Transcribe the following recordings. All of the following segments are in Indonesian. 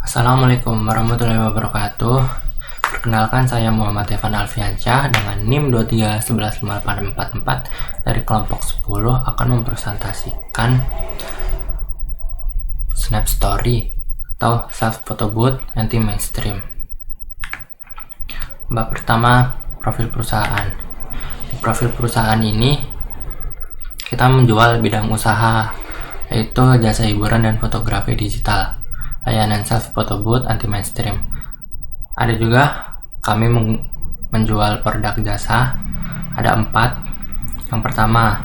Assalamualaikum warahmatullahi wabarakatuh. Perkenalkan, saya Muhammad Evan Alfiansyah dengan NIM 23115844 dari kelompok 10 akan mempresentasikan Snap Story atau Self Photo Booth Anti-Mainstream. Bab pertama, profil perusahaan. Di profil perusahaan ini kita menjual bidang usaha, yaitu jasa hiburan dan fotografi digital, layanan self photo booth anti mainstream. Ada juga kami menjual produk jasa, ada 4. Yang pertama,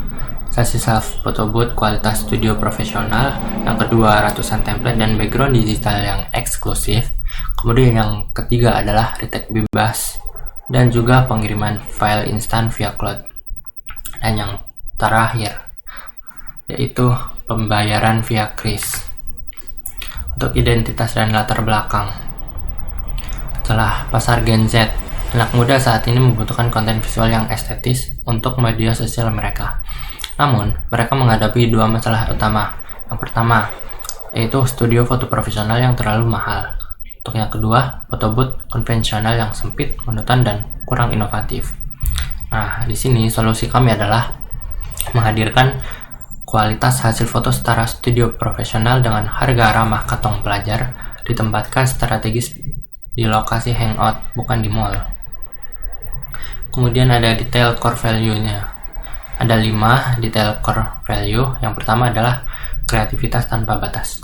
sesi self photo booth kualitas studio profesional. Yang kedua, ratusan template dan background digital yang eksklusif. Kemudian yang ketiga adalah retake bebas dan juga pengiriman file instan via cloud. Dan yang terakhir yaitu pembayaran via kris. Untuk identitas dan latar belakang, setelah pasar Gen Z, anak muda saat ini membutuhkan konten visual yang estetis untuk media sosial mereka. Namun, mereka menghadapi 2 masalah utama. Yang pertama, yaitu studio foto profesional yang terlalu mahal. Untuk yang kedua, foto booth konvensional yang sempit, monoton, dan kurang inovatif. Nah, di sini solusi kami adalah menghadirkan kualitas hasil foto setara studio profesional dengan harga ramah kantong pelajar, ditempatkan strategis di lokasi hangout, bukan di mall. Kemudian ada detail core value-nya. Ada 5 detail core value. Yang pertama adalah kreativitas tanpa batas.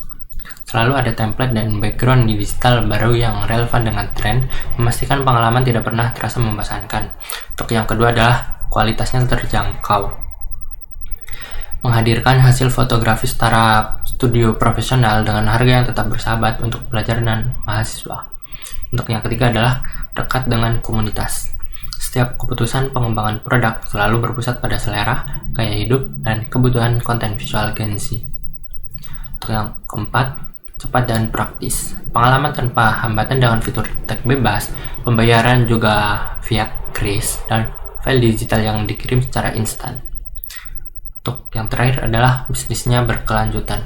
Selalu ada template dan background di digital baru yang relevan dengan tren, memastikan pengalaman tidak pernah terasa membosankan. Untuk yang kedua adalah kualitasnya terjangkau. Menghadirkan hasil fotografi setara studio profesional dengan harga yang tetap bersahabat untuk pelajar dan mahasiswa. Untuk yang ketiga adalah dekat dengan komunitas. Setiap keputusan pengembangan produk selalu berpusat pada selera, gaya hidup, dan kebutuhan konten visual Gen Z. Untuk yang keempat, cepat dan praktis. Pengalaman tanpa hambatan dengan fitur tag bebas, pembayaran juga via kris, dan file digital yang dikirim secara instan. Untuk yang terakhir adalah bisnisnya berkelanjutan.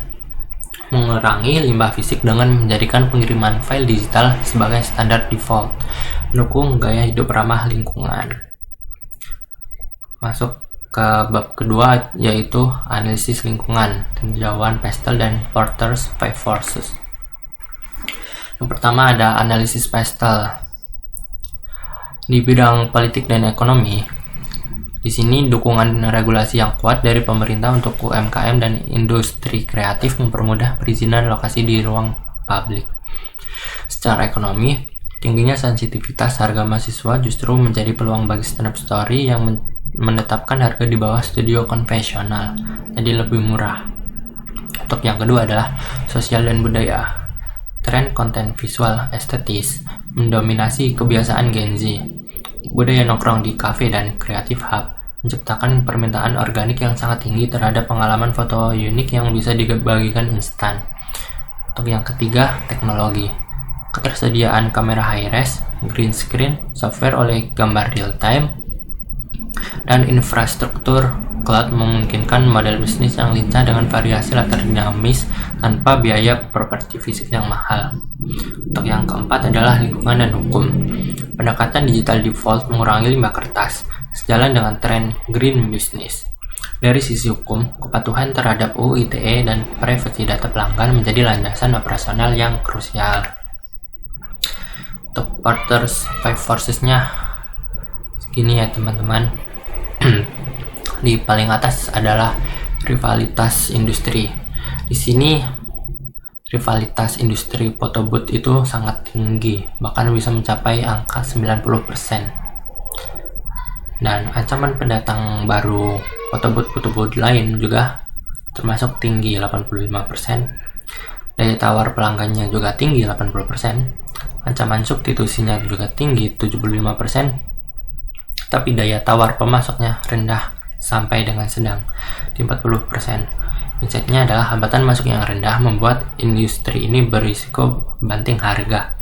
Mengurangi limbah fisik dengan menjadikan pengiriman file digital sebagai standar default. Mendukung gaya hidup ramah lingkungan. Masuk ke bab kedua, yaitu analisis lingkungan, tinjauan Pestel dan Porter's 5 Forces. Yang pertama ada analisis Pestel. Di bidang politik dan ekonomi, di sini dukungan regulasi yang kuat dari pemerintah untuk UMKM dan industri kreatif mempermudah perizinan lokasi di ruang publik. Secara ekonomi, tingginya sensitivitas harga mahasiswa justru menjadi peluang bagi Snap Story yang menetapkan harga di bawah studio konvensional, jadi lebih murah. Untuk yang kedua adalah sosial dan budaya. Tren konten visual estetis mendominasi kebiasaan Gen Z. Budaya nongkrong di kafe dan creative hub menciptakan permintaan organik yang sangat tinggi terhadap pengalaman foto unik yang bisa dibagikan instan. Untuk yang ketiga, teknologi. Ketersediaan kamera high-res, green screen, software oleh gambar real-time, dan infrastruktur cloud memungkinkan model bisnis yang lincah dengan variasi latar dinamis tanpa biaya properti fisik yang mahal. Untuk yang keempat adalah lingkungan dan hukum. Pendekatan digital default mengurangi limbah kertas, sejalan dengan tren green business. Dari sisi hukum, kepatuhan terhadap UU ITE dan privasi data pelanggan menjadi landasan operasional yang krusial. Untuk Porter's 5 Forces-nya segini ya teman-teman. Di paling atas adalah rivalitas industri. Di sini rivalitas industri foto booth itu sangat tinggi, bahkan bisa mencapai angka 90%. Dan ancaman pendatang baru foto booth lain juga termasuk tinggi, 85%. Daya tawar pelanggannya juga tinggi, 80%. Ancaman substitusinya juga tinggi, 75%. Tapi daya tawar pemasoknya rendah sampai dengan sedang, di 40%. Insightnya adalah hambatan masuk yang rendah membuat industri ini berisiko banting harga.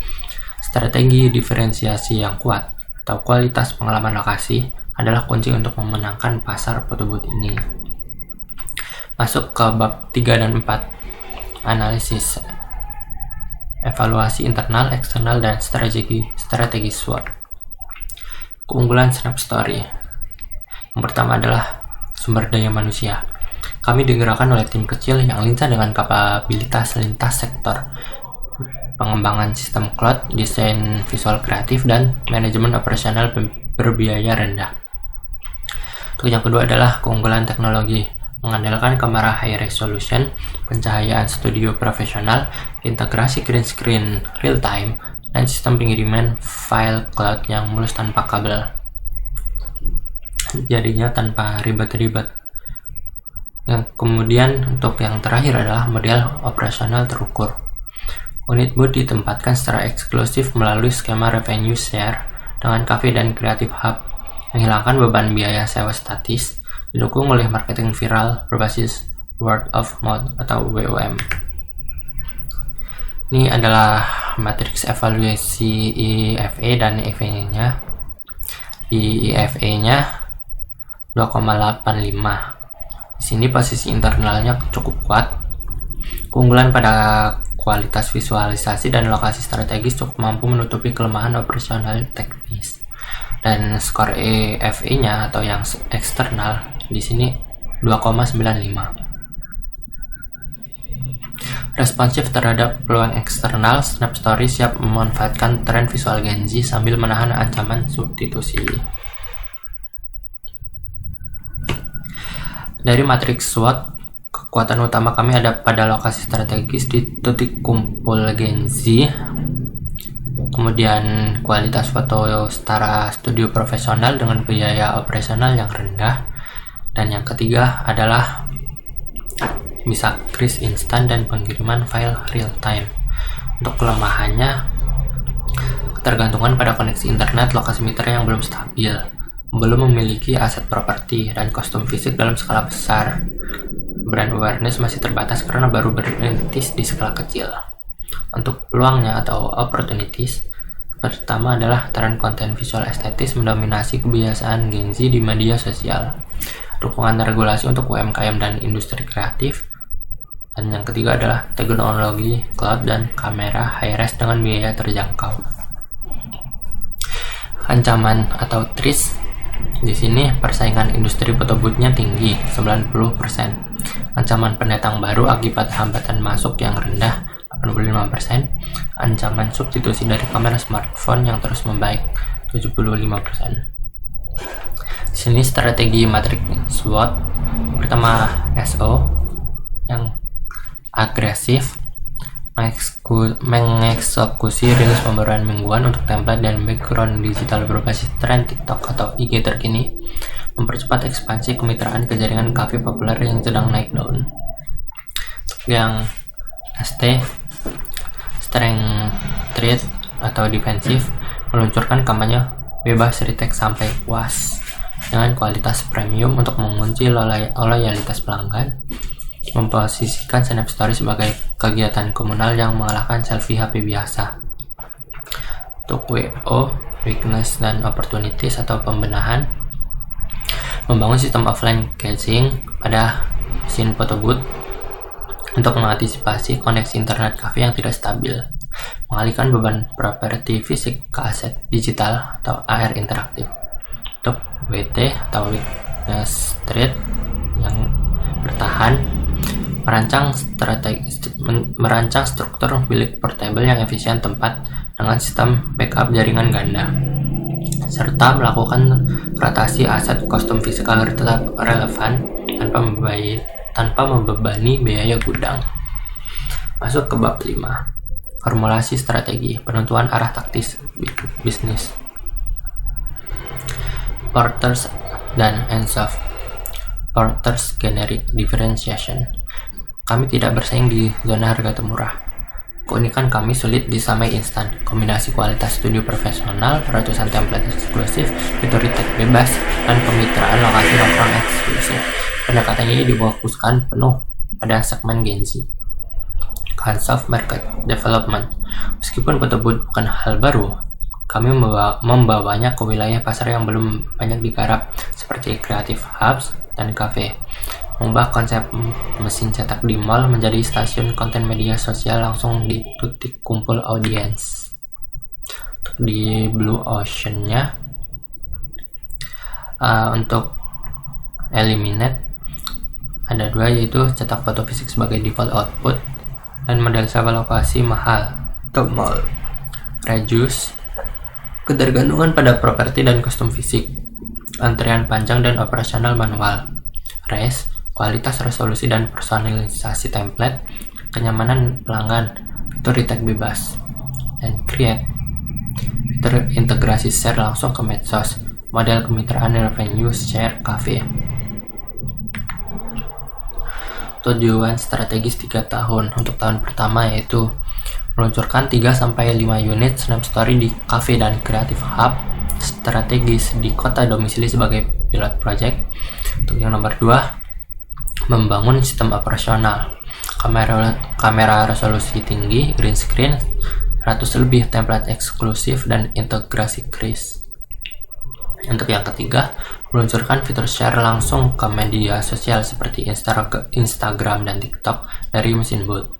Strategi diferensiasi yang kuat atau kualitas pengalaman lokasi adalah kunci untuk memenangkan pasar foto booth ini. Masuk ke bab 3 dan 4, analisis evaluasi internal, eksternal, dan strategi SWOT. Keunggulan Snapstory. Yang pertama adalah sumber daya manusia. Kami digerakkan oleh tim kecil yang lincah dengan kapabilitas lintas sektor, pengembangan sistem cloud, desain visual kreatif, dan manajemen operasional berbiaya rendah. Untuk yang kedua adalah keunggulan teknologi, mengandalkan kamera high resolution, pencahayaan studio profesional, integrasi green screen real time, dan sistem pengiriman file cloud yang mulus tanpa kabel. Jadinya tanpa ribet-ribet. Yang kemudian untuk yang terakhir adalah model operasional terukur. Unit booth ditempatkan secara eksklusif melalui skema revenue share dengan cafe dan creative hub, menghilangkan beban biaya sewa statis, didukung oleh marketing viral berbasis word of mouth atau WOM. Ini adalah matriks evaluasi IFE dan EVA-nya. Di IFE-nya 2,85. Di sini posisi internalnya cukup kuat. Keunggulan pada kualitas visualisasi dan lokasi strategis cukup mampu menutupi kelemahan operasional teknis. Dan skor EFE-nya atau yang eksternal di sini 2,95. Responsif terhadap peluang eksternal, Snapstory siap memanfaatkan tren visual Gen Z sambil menahan ancaman substitusi. Dari matriks SWOT, kekuatan utama kami ada pada lokasi strategis di titik kumpul Gen Z, kemudian kualitas foto setara studio profesional dengan biaya operasional yang rendah, dan yang ketiga adalah bisa kris instan dan pengiriman file real time. Untuk kelemahannya, ketergantungan pada koneksi internet, lokasi mitra yang belum stabil, belum memiliki aset properti dan kostum fisik dalam skala besar. Brand awareness masih terbatas karena baru berintis di skala kecil. Untuk peluangnya atau opportunities, pertama adalah tren konten visual estetis mendominasi kebiasaan Gen Z di media sosial. Dukungan regulasi untuk UMKM dan industri kreatif. Dan yang ketiga adalah teknologi cloud dan kamera high-res dengan biaya terjangkau. Ancaman atau threats, di sini persaingan industri foto booth-nya tinggi, 90%. Ancaman pendatang baru akibat hambatan masuk yang rendah, 85%. Ancaman substitusi dari kamera smartphone yang terus membaik, 75%. Di sini strategi matriks SWOT. Pertama, SO yang agresif, mengeksekusi rilis pembaruan mingguan untuk template dan background digital berbasis tren TikTok atau IG terkini, mempercepat ekspansi kemitraan ke jaringan kafe populer yang sedang naik daun. Yang ST, strength trade atau defensif, meluncurkan kampanye bebas retake sampai puas dengan kualitas premium untuk mengunci loyalitas pelanggan, memposisikan Snapstory sebagai kegiatan komunal yang mengalahkan selfie HP biasa. Untuk WO, weakness dan opportunities atau pembenahan, membangun sistem offline caching pada mesin photo booth untuk mengantisipasi koneksi internet cafe yang tidak stabil, mengalihkan beban properti fisik ke aset digital atau AR interaktif. Untuk WT atau weakness trade yang bertahan, merancang struktur bilik portable yang efisien tempat dengan sistem backup jaringan ganda, serta melakukan rotasi aset kostum fisik agar tetap relevan tanpa membebani biaya gudang. Masuk ke bab 5. Formulasi strategi, penentuan arah taktis bisnis. Porters dan Ansoff. Porters generic differentiation. Kami tidak bersaing di zona harga termurah. Keunikan kami sulit disamai instan. Kombinasi kualitas studio profesional, ratusan template eksklusif, fitur retake bebas, dan kemitraan lokasi nongkrong eksklusif. Pendekatannya difokuskan penuh pada segmen Gen Z. Concept market development. Meskipun foto booth bukan hal baru, kami membawanya ke wilayah pasar yang belum banyak digarap, seperti creative hubs dan cafe. mengubah konsep mesin cetak di mall menjadi stasiun konten media sosial langsung di titik kumpul audiens. Untuk di Blue Ocean-nya, untuk eliminate ada dua, yaitu cetak foto fisik sebagai default output dan model sewa lokasi mahal atau mall. Reduce ketergantungan pada properti dan kostum fisik, antrian panjang dan operasional manual. Raise kualitas resolusi dan personalisasi template, kenyamanan pelanggan, fitur retag bebas. Dan create fitur integrasi share langsung ke medsos, model kemitraan revenue share cafe. Tujuan strategis 3 tahun. Untuk tahun pertama yaitu meluncurkan 3-5 unit Snap Story di cafe dan Creative Hub strategis di kota domisili sebagai pilot project. Untuk yang nomor 2, membangun sistem operasional, kamera resolusi tinggi, green screen, 100 lebih template eksklusif, dan integrasi kris. Untuk yang ketiga, meluncurkan fitur share langsung ke media sosial seperti Instagram dan TikTok dari mesin boot.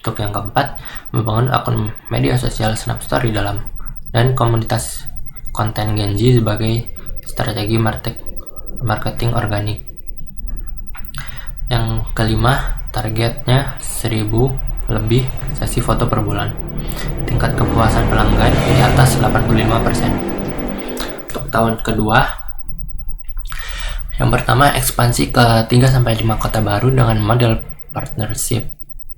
Untuk yang keempat, membangun akun media sosial Snap Story dan komunitas konten Gen Z sebagai strategi marketing organik. Yang kelima, targetnya 1000 lebih sesi foto per bulan. Tingkat kepuasan pelanggan di atas 85%. Untuk tahun kedua, yang pertama ekspansi ke 3-5 kota baru dengan model partnership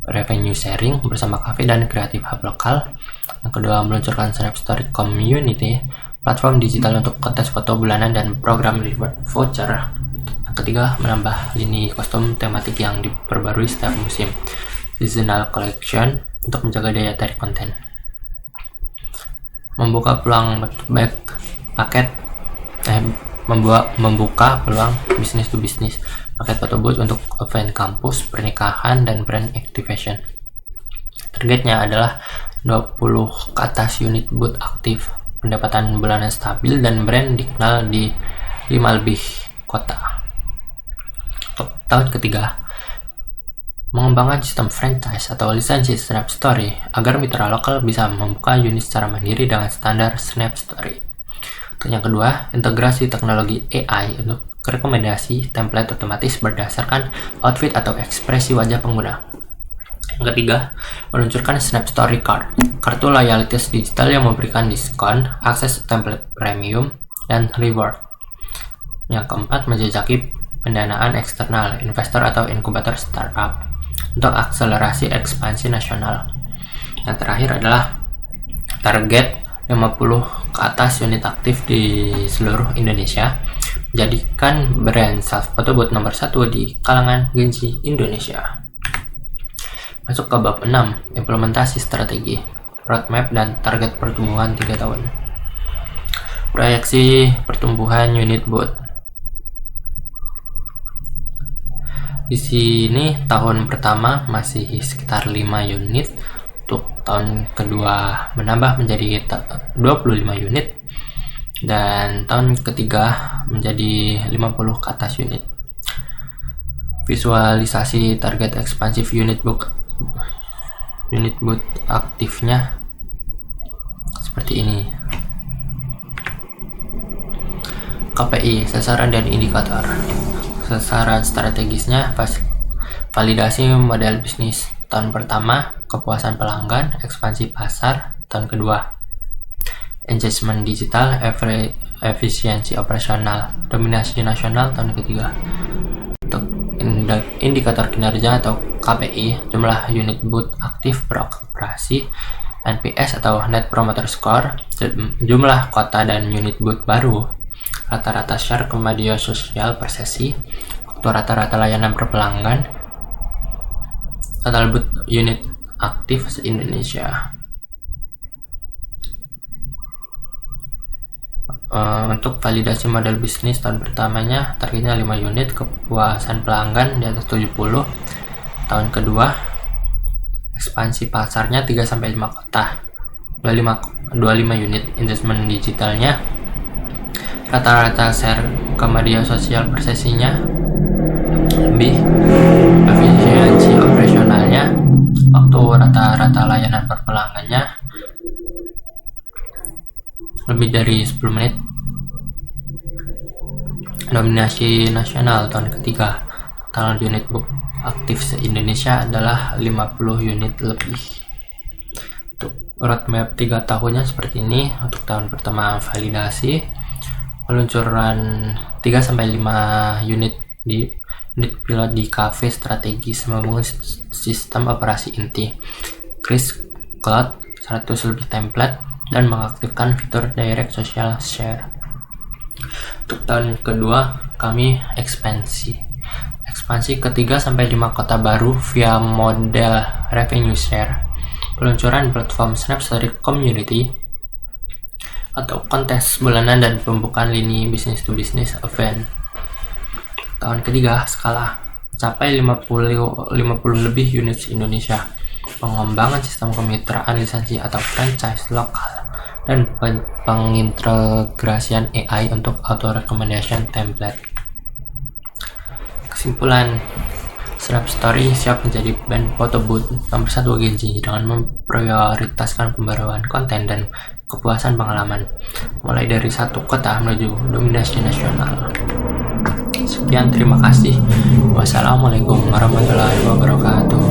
revenue sharing bersama cafe dan creative hub lokal. Yang kedua, meluncurkan Snap Story Community, platform digital untuk kontes foto bulanan dan program reward voucher. Yang ketiga, menambah lini kostum tematik yang diperbarui setiap musim, seasonal collection, untuk menjaga daya tarik konten. Membuka peluang membuka peluang bisnis to bisnis, paket foto booth untuk event kampus, pernikahan, dan brand activation. Targetnya adalah 20 ke atas unit booth aktif, pendapatan bulanan stabil, dan brand dikenal di 5 lebih kota. Untuk tahun ketiga, mengembangkan sistem franchise atau lisensi Snap Story agar mitra lokal bisa membuka unit secara mandiri dengan standar Snap Story. Untuk yang kedua, integrasi teknologi AI untuk rekomendasi template otomatis berdasarkan outfit atau ekspresi wajah pengguna. Yang ketiga, meluncurkan Snap Story Card, kartu loyalitas digital yang memberikan diskon, akses template premium, dan reward. Yang keempat, menjajaki pendanaan eksternal, investor atau inkubator startup untuk akselerasi ekspansi nasional. Yang terakhir adalah target 50 ke atas unit aktif di seluruh Indonesia, menjadikan brand self photo booth nomor 1 di kalangan Gen Z Indonesia. Masuk ke bab 6, implementasi strategi, roadmap, dan target pertumbuhan 3 tahun. Proyeksi pertumbuhan unit booth. Di sini tahun pertama masih sekitar 5 unit, untuk tahun kedua menambah menjadi 25 unit, dan tahun ketiga menjadi 50 ke atas unit. Visualisasi target ekspansif unit booth aktifnya seperti ini. KPI, sasaran dan indikator. Sasaran strategisnya validasi model bisnis. Tahun pertama, kepuasan pelanggan, ekspansi pasar. Tahun kedua, engagement digital, efisiensi operasional, dominasi nasional. Tahun ketiga, untuk indikator kinerja atau KPI, jumlah unit booth aktif beroperasi, NPS atau Net Promoter Score, jumlah kota dan unit booth baru, rata-rata share ke media sosial per sesi, waktu rata-rata layanan per pelanggan, total booth unit aktif se-Indonesia. Untuk validasi model bisnis tahun pertamanya targetnya 5 unit, kepuasan pelanggan di atas 70. Tahun kedua, ekspansi pasarnya 3-5 kota, 25 unit, investment digitalnya rata-rata share ke media sosial per sesinya Lebih efisiensi operasionalnya, waktu rata-rata layanan per pelanggannya lebih dari 10 menit. Dominasi nasional tahun ketiga, total unit book aktif se-Indonesia adalah 50 unit lebih. Untuk roadmap 3 tahunnya seperti ini. Untuk tahun pertama validasi, peluncuran 3-5 unit pilot di cafe strategis, membangun sistem operasi inti, Kris Cloud, 100 lebih template, dan mengaktifkan fitur direct social share. Untuk tahun kedua, kami ekspansi ke 3-5 kota baru via model revenue share, peluncuran platform Snapstory Community atau kontes bulanan, dan pembukaan lini business to business event. Tahun ketiga, skala mencapai 50 lebih unit Indonesia, pengembangan sistem kemitraan lisensi atau franchise lokal, dan pengintegrasian AI untuk auto recommendation template. Kesimpulan, Snapstory siap menjadi brand foto booth nomor 1 Genji dengan memprioritaskan pembaruan konten dan kepuasan pengalaman, mulai dari satu kota menuju dominasi nasional. Sekian, terima kasih. Wassalamualaikum warahmatullahi wabarakatuh.